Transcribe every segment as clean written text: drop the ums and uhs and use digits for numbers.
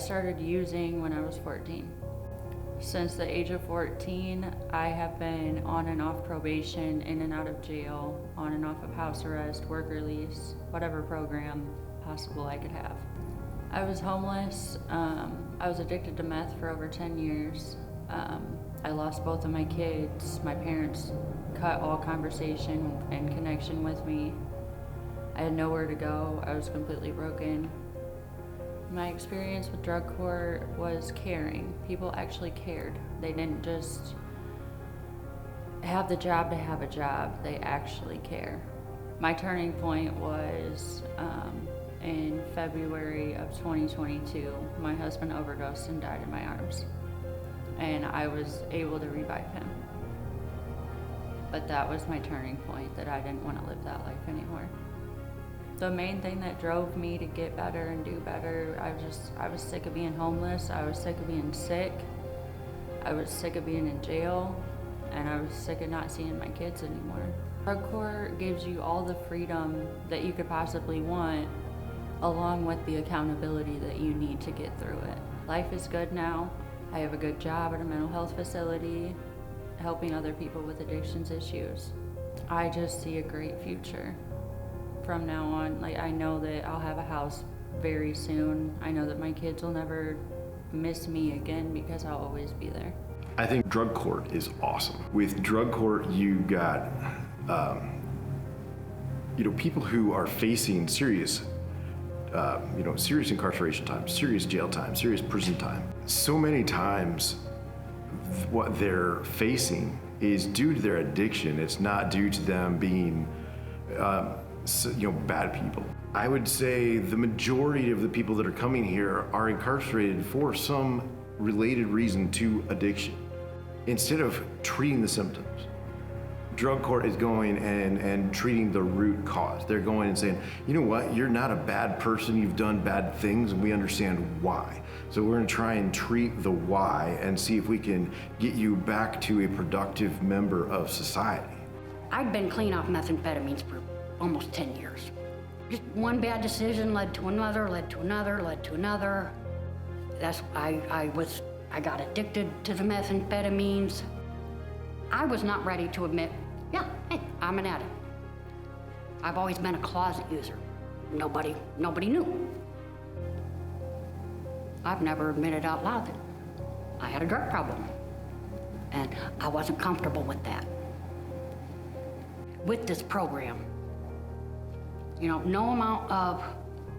started using when I was 14. Since the age of 14, I have been on and off probation, in and out of jail, on and off of house arrest, work release, whatever program possible I could have. I was homeless. I was addicted to meth for over 10 years. I lost both of my kids. My parents cut all conversation and connection with me. I had nowhere to go. I was completely broken. My experience with drug court was caring. People actually cared. They didn't just have the job to have a job. They actually care. My turning point was in February of 2022. My husband overdosed and died in my arms. And I was able to revive him. But that was my turning point, that I didn't want to live that life anymore. The main thing that drove me to get better and do better, I was sick of being homeless. I was sick of being sick. I was sick of being in jail. And I was sick of not seeing my kids anymore. Drug court gives you all the freedom that you could possibly want, along with the accountability that you need to get through it. Life is good now. I have a good job at a mental health facility, helping other people with addictions issues. I just see a great future. From now on, I know that I'll have a house very soon. I know that my kids will never miss me again because I'll always be there. I think drug court is awesome. With drug court, you got, people who are facing serious, serious incarceration time, serious jail time, serious prison time. So many times, what they're facing is due to their addiction. It's not due to them being bad people. I would say the majority of the people that are coming here are incarcerated for some related reason to addiction. Instead of treating the symptoms, drug court is going and treating the root cause. They're going and saying, you know what, you're not a bad person, you've done bad things, and we understand why. So we're gonna try and treat the why and see if we can get you back to a productive member of society. I'd been clean off methamphetamines for almost 10 years. Just one bad decision led to another, led to another, led to another. I got addicted to the methamphetamines. I was not ready to admit, hey, I'm an addict. I've always been a closet user. Nobody knew. I've never admitted out loud that I had a drug problem. And I wasn't comfortable with that. With this program, no amount of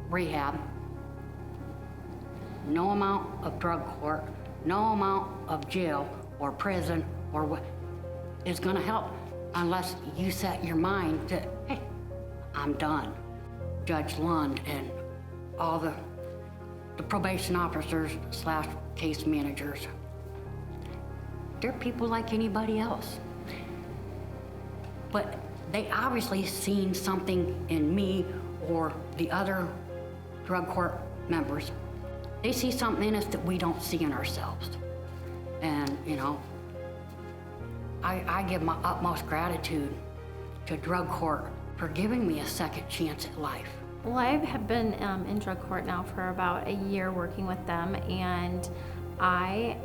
rehab, no amount of drug court, no amount of jail or prison or what is gonna help unless you set your mind that, hey, I'm done. Judge Lund and all the probation officers / case managers, they're people like anybody else. But they obviously seen something in me or the other drug court members. They see something in us that we don't see in ourselves. And, I give my utmost gratitude to drug court for giving me a second chance at life. Well, I have been in drug court now for about a year working with them, and I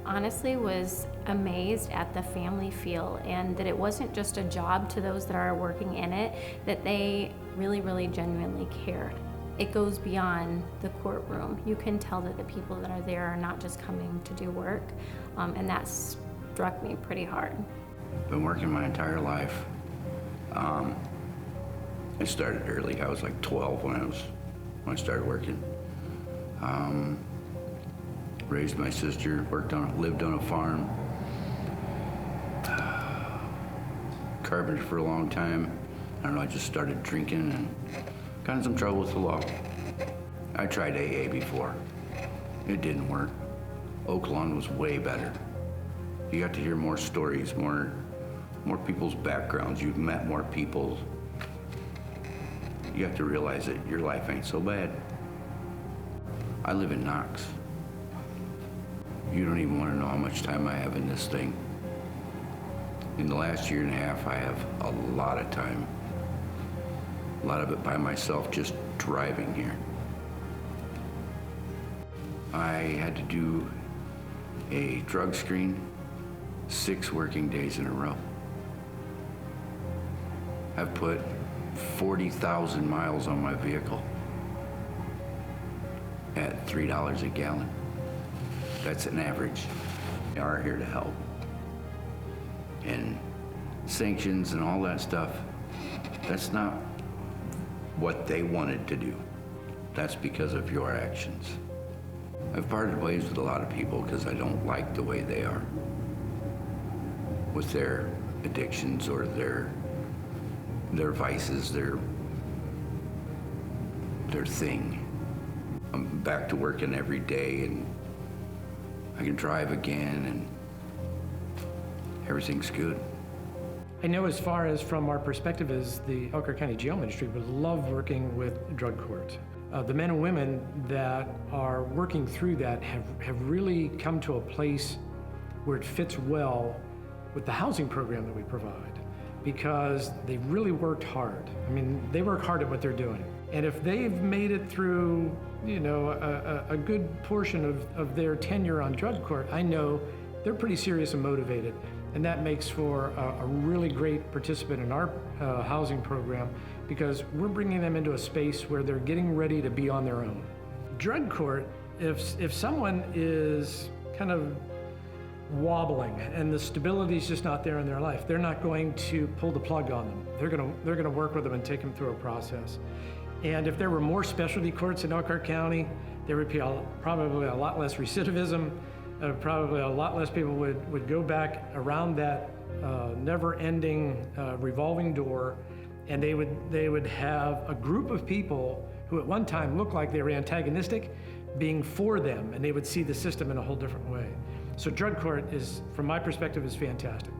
honestly was amazed at the family feel, and that it wasn't just a job to those that are working in it, that they really, really genuinely care. It goes beyond the courtroom. You can tell that the people that are there are not just coming to do work, and that struck me pretty hard. Been working my entire life. I started early. I was like 12 when I started working. Raised my sister, lived on a farm. Carpentered for a long time. I don't know, I just started drinking and got in some trouble with the law. I tried AA before. It didn't work. Oaklawn was way better. You got to hear more stories, more people's backgrounds. You've met more people. You have to realize that your life ain't so bad. I live in Knox. You don't even want to know how much time I have in this thing. In the last year and a half, I have a lot of time. A lot of it by myself, just driving here. I had to do a drug screen 6 working days in a row. I've put 40,000 miles on my vehicle at $3 a gallon. That's an average. They are here to help. And sanctions and all that stuff, that's not what they wanted to do. That's because of your actions. I've parted ways with a lot of people because I don't like the way they are with their addictions or their vices, their thing. I'm back to working every day and I can drive again and everything's good. I know as far as from our perspective as the Elkhart County Jail Ministry would love working with drug court. The men and women that are working through that have really come to a place where it fits well with the housing program that we provide because they've really worked hard. I mean, they work hard at what they're doing. And if they've made it through, you know, a good portion of their tenure on drug court, I know they're pretty serious and motivated. And that makes for a really great participant in our housing program because we're bringing them into a space where they're getting ready to be on their own. Drug court, if someone is kind of wobbling and the stability's just not there in their life, they're not going to pull the plug on them. They're gonna work with them and take them through a process. And if there were more specialty courts in Elkhart County, there would be probably a lot less recidivism. Probably a lot less people would go back around that never-ending revolving door, and they would have a group of people who at one time looked like they were antagonistic being for them, and they would see the system in a whole different way. So drug court is, from my perspective, is fantastic.